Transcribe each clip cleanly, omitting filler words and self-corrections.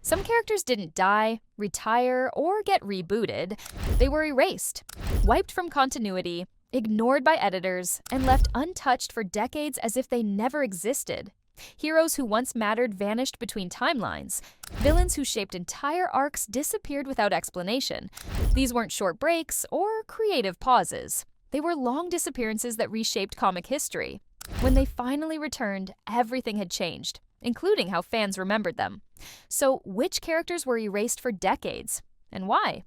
Some characters didn't die, retire, or get rebooted. They were erased, wiped from continuity, ignored by editors, and left untouched for decades as if they never existed. Heroes who once mattered vanished between timelines. Villains who shaped entire arcs disappeared without explanation. These weren't short breaks or creative pauses. They were long disappearances that reshaped comic history. When they finally returned, everything had changed, including how fans remembered them. So, which characters were erased for decades, and why?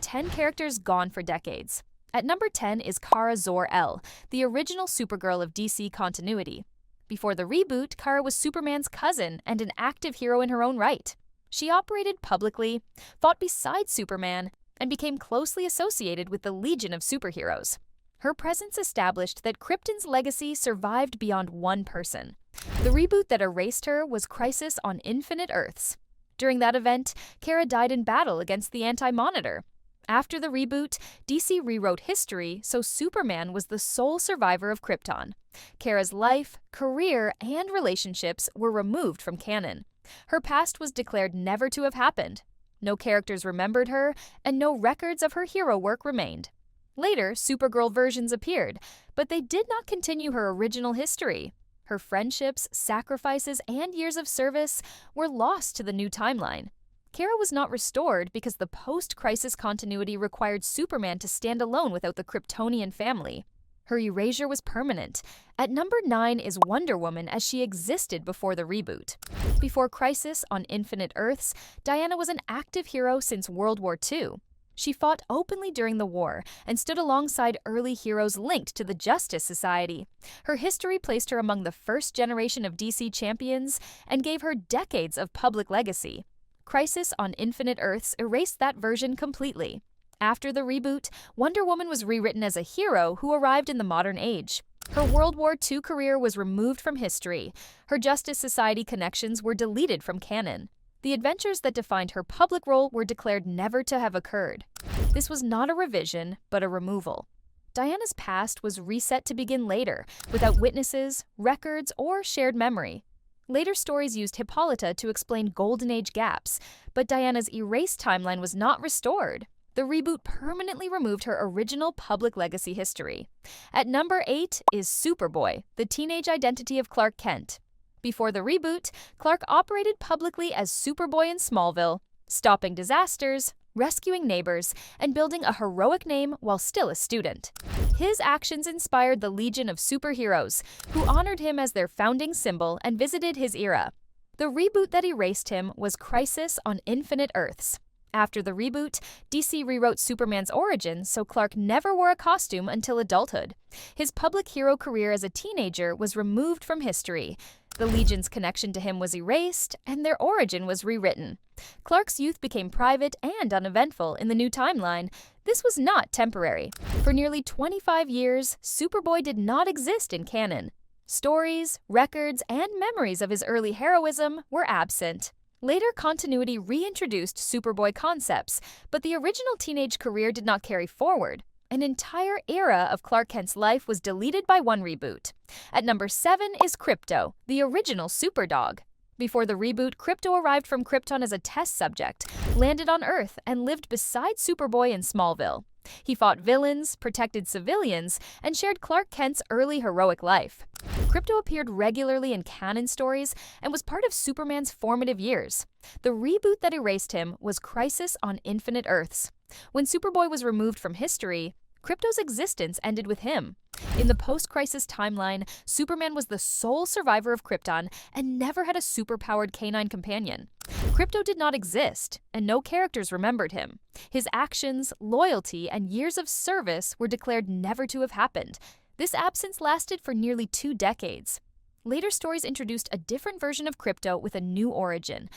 10 characters gone for decades. At number 10 is Kara Zor-El, the original Supergirl of DC continuity. Before the reboot, Kara was Superman's cousin and an active hero in her own right. She operated publicly, fought beside Superman, and became closely associated with the Legion of Superheroes. Her presence established that Krypton's legacy survived beyond one person. The reboot that erased her was Crisis on Infinite Earths. During that event, Kara died in battle against the Anti-Monitor. After the reboot, DC rewrote history, so Superman was the sole survivor of Krypton. Kara's life, career, and relationships were removed from canon. Her past was declared never to have happened. No characters remembered her, and no records of her hero work remained. Later, Supergirl versions appeared, but they did not continue her original history. Her friendships, sacrifices, and years of service were lost to the new timeline. Kara was not restored because the post-crisis continuity required Superman to stand alone without the Kryptonian family. Her erasure was permanent. At number 9 is Wonder Woman as she existed before the reboot. Before Crisis on Infinite Earths, Diana was an active hero since World War II. She fought openly during the war and stood alongside early heroes linked to the Justice Society. Her history placed her among the first generation of DC champions and gave her decades of public legacy. Crisis on Infinite Earths erased that version completely. After the reboot, Wonder Woman was rewritten as a hero who arrived in the modern age. Her World War II career was removed from history. Her Justice Society connections were deleted from canon. The adventures that defined her public role were declared never to have occurred. This was not a revision, but a removal. Diana's past was reset to begin later, without witnesses, records, or shared memory. Later stories used Hippolyta to explain Golden Age gaps, but Diana's erased timeline was not restored. The reboot permanently removed her original public legacy history. At number 8 is Superboy, the teenage identity of Clark Kent. Before the reboot, Clark operated publicly as Superboy in Smallville, stopping disasters, rescuing neighbors, and building a heroic name while still a student. His actions inspired the Legion of Superheroes, who honored him as their founding symbol and visited his era. The reboot that erased him was Crisis on Infinite Earths. After the reboot, DC rewrote Superman's origin so Clark never wore a costume until adulthood. His public hero career as a teenager was removed from history. The Legion's connection to him was erased, and their origin was rewritten. Clark's youth became private and uneventful in the new timeline. This was not temporary. For nearly 25 years, Superboy did not exist in canon. Stories, records, and memories of his early heroism were absent. Later continuity reintroduced Superboy concepts, but the original teenage career did not carry forward. An entire era of Clark Kent's life was deleted by one reboot. At number 7 is Krypto, the original Superdog. Before the reboot, Krypto arrived from Krypton as a test subject, landed on Earth, and lived beside Superboy in Smallville. He fought villains, protected civilians, and shared Clark Kent's early heroic life. Krypto appeared regularly in canon stories and was part of Superman's formative years. The reboot that erased him was Crisis on Infinite Earths. When Superboy was removed from history, Krypto's existence ended with him. In the post-crisis timeline, Superman was the sole survivor of Krypton and never had a superpowered canine companion. Krypto did not exist, and no characters remembered him. His actions, loyalty, and years of service were declared never to have happened. This absence lasted for nearly 2 decades. Later stories introduced a different version of Krypto with a new origin.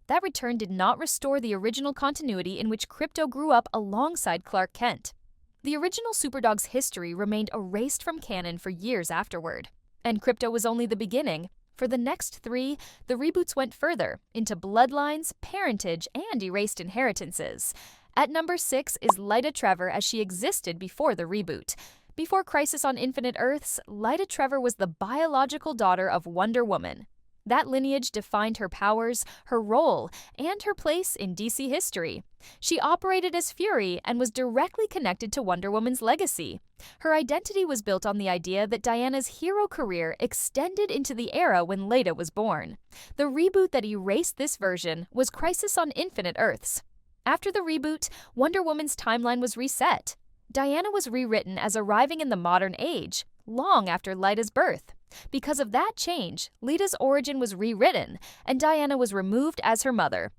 That return did not restore the original continuity in which Krypto grew up alongside Clark Kent. The original Superdog's history remained erased from canon for years afterward. And Krypto was only the beginning. For the next 3, the reboots went further, into bloodlines, parentage, and erased inheritances. At number 6 is Lyta Trevor as she existed before the reboot. Before Crisis on Infinite Earths, Lyta Trevor was the biological daughter of Wonder Woman. That lineage defined her powers, her role, and her place in DC history. She operated as Fury and was directly connected to Wonder Woman's legacy. Her identity was built on the idea that Diana's hero career extended into the era when Lyta was born. The reboot that erased this version was Crisis on Infinite Earths. After the reboot, Wonder Woman's timeline was reset. Diana was rewritten as arriving in the modern age, long after Lyta's birth. Because of that change, Lyta's origin was rewritten, and Diana was removed as her mother.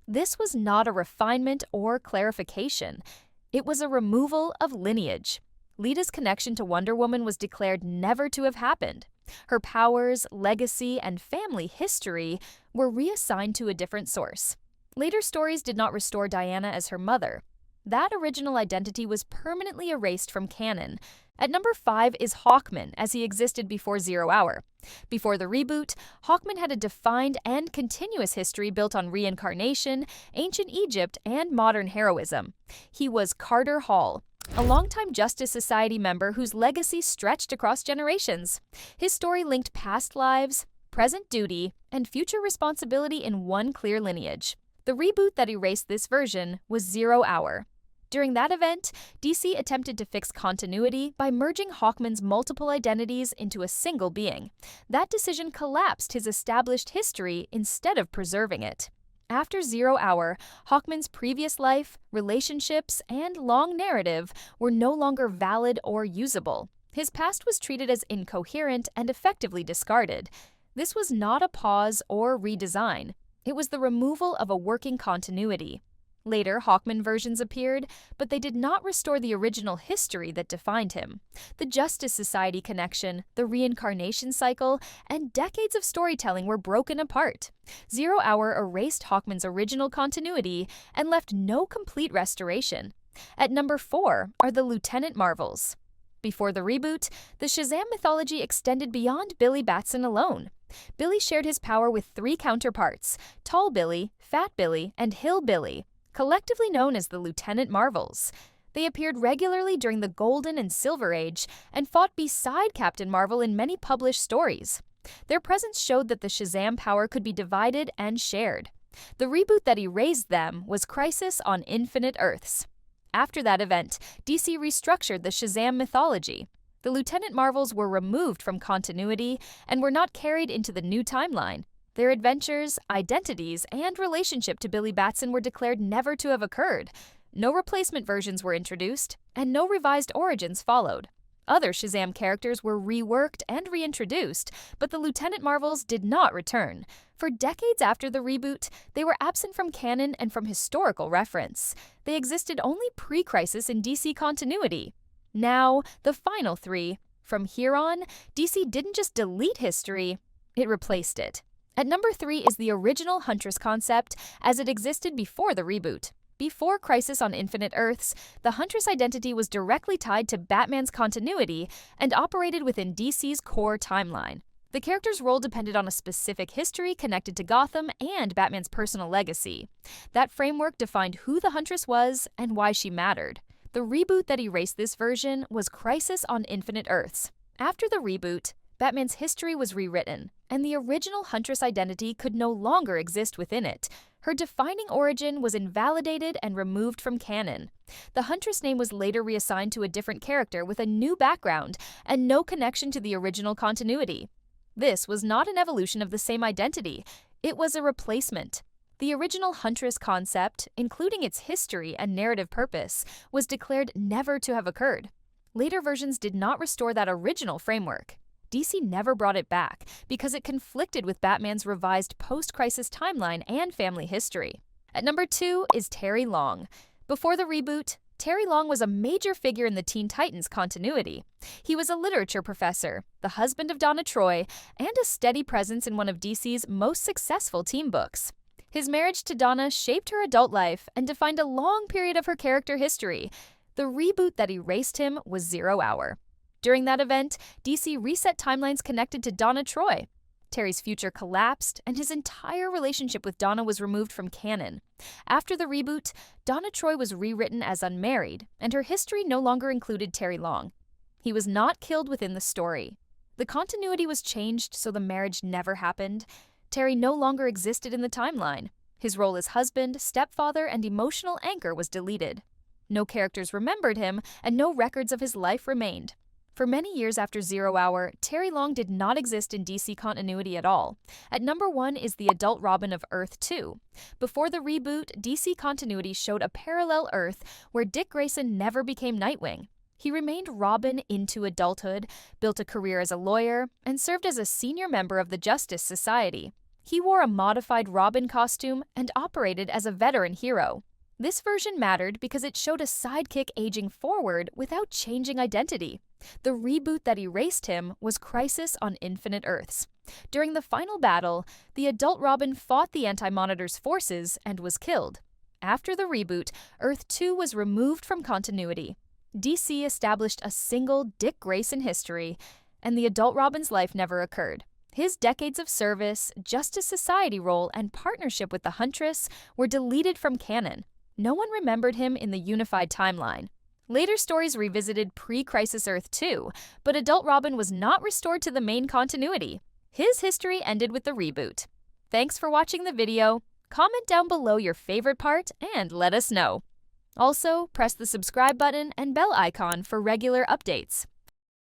This was not a refinement or clarification. It was a removal of lineage. Lyta's connection to Wonder Woman was declared never to have happened. Her powers, legacy, and family history were reassigned to a different source. Later stories did not restore Diana as her mother. That original identity was permanently erased from canon. At number 5 is Hawkman, as he existed before Zero Hour. Before the reboot, Hawkman had a defined and continuous history built on reincarnation, ancient Egypt, and modern heroism. He was Carter Hall, a longtime Justice Society member whose legacy stretched across generations. His story linked past lives, present duty, and future responsibility in one clear lineage. The reboot that erased this version was Zero Hour. During that event, DC attempted to fix continuity by merging Hawkman's multiple identities into a single being. That decision collapsed his established history instead of preserving it. After Zero Hour, Hawkman's previous life, relationships, and long narrative were no longer valid or usable. His past was treated as incoherent and effectively discarded. This was not a pause or redesign. It was the removal of a working continuity. Later, Hawkman versions appeared, but they did not restore the original history that defined him. The Justice Society connection, the reincarnation cycle, and decades of storytelling were broken apart. Zero Hour erased Hawkman's original continuity and left no complete restoration. At number 4 are the Lieutenant Marvels. Before the reboot, the Shazam mythology extended beyond Billy Batson alone. Billy shared his power with 3 counterparts: Tall Billy, Fat Billy, and Hill Billy, collectively known as the Lieutenant Marvels. They appeared regularly during the Golden and Silver Age and fought beside Captain Marvel in many published stories. Their presence showed that the Shazam power could be divided and shared. The reboot that erased them was Crisis on Infinite Earths. After that event, DC restructured the Shazam mythology. The Lieutenant Marvels were removed from continuity and were not carried into the new timeline. Their adventures, identities, and relationship to Billy Batson were declared never to have occurred. No replacement versions were introduced, and no revised origins followed. Other Shazam characters were reworked and reintroduced, but the Lieutenant Marvels did not return. For decades after the reboot, they were absent from canon and from historical reference. They existed only pre-Crisis in DC continuity. Now, the final 3. From here on, DC didn't just delete history, it replaced it. At number 3 is the original Huntress concept as it existed before the reboot. Before Crisis on Infinite Earths, the Huntress identity was directly tied to Batman's continuity and operated within DC's core timeline. The character's role depended on a specific history connected to Gotham and Batman's personal legacy. That framework defined who the Huntress was and why she mattered. The reboot that erased this version was Crisis on Infinite Earths. After the reboot, Batman's history was rewritten, and the original Huntress identity could no longer exist within it. Her defining origin was invalidated and removed from canon. The Huntress name was later reassigned to a different character with a new background and no connection to the original continuity. This was not an evolution of the same identity. It was a replacement. The original Huntress concept, including its history and narrative purpose, was declared never to have occurred. Later versions did not restore that original framework. DC never brought it back because it conflicted with Batman's revised post-Crisis timeline and family history. At number 2 is Terry Long. Before the reboot, Terry Long was a major figure in the Teen Titans continuity. He was a literature professor, the husband of Donna Troy, and a steady presence in one of DC's most successful team books. His marriage to Donna shaped her adult life and defined a long period of her character history. The reboot that erased him was Zero Hour. During that event, DC reset timelines connected to Donna Troy. Terry's future collapsed, and his entire relationship with Donna was removed from canon. After the reboot, Donna Troy was rewritten as unmarried, and her history no longer included Terry Long. He was not killed within the story. The continuity was changed so the marriage never happened. Terry no longer existed in the timeline. His role as husband, stepfather, and emotional anchor was deleted. No characters remembered him, and no records of his life remained. For many years after Zero Hour, Terry Long did not exist in DC continuity at all. At number 1 is the adult Robin of Earth 2. Before the reboot, DC continuity showed a parallel Earth where Dick Grayson never became Nightwing. He remained Robin into adulthood, built a career as a lawyer, and served as a senior member of the Justice Society. He wore a modified Robin costume and operated as a veteran hero. This version mattered because it showed a sidekick aging forward without changing identity. The reboot that erased him was Crisis on Infinite Earths. During the final battle, the adult Robin fought the Anti-Monitor's forces and was killed. After the reboot, Earth 2 was removed from continuity. DC established a single Dick Grayson history, and the adult Robin's life never occurred. His decades of service, Justice Society role, and partnership with the Huntress were deleted from canon. No one remembered him in the unified timeline. Later stories revisited pre-Crisis Earth 2, but adult Robin was not restored to the main continuity. His history ended with the reboot. Thanks for watching the video. Comment down below your favorite part and let us know. Also, press the subscribe button and bell icon for regular updates.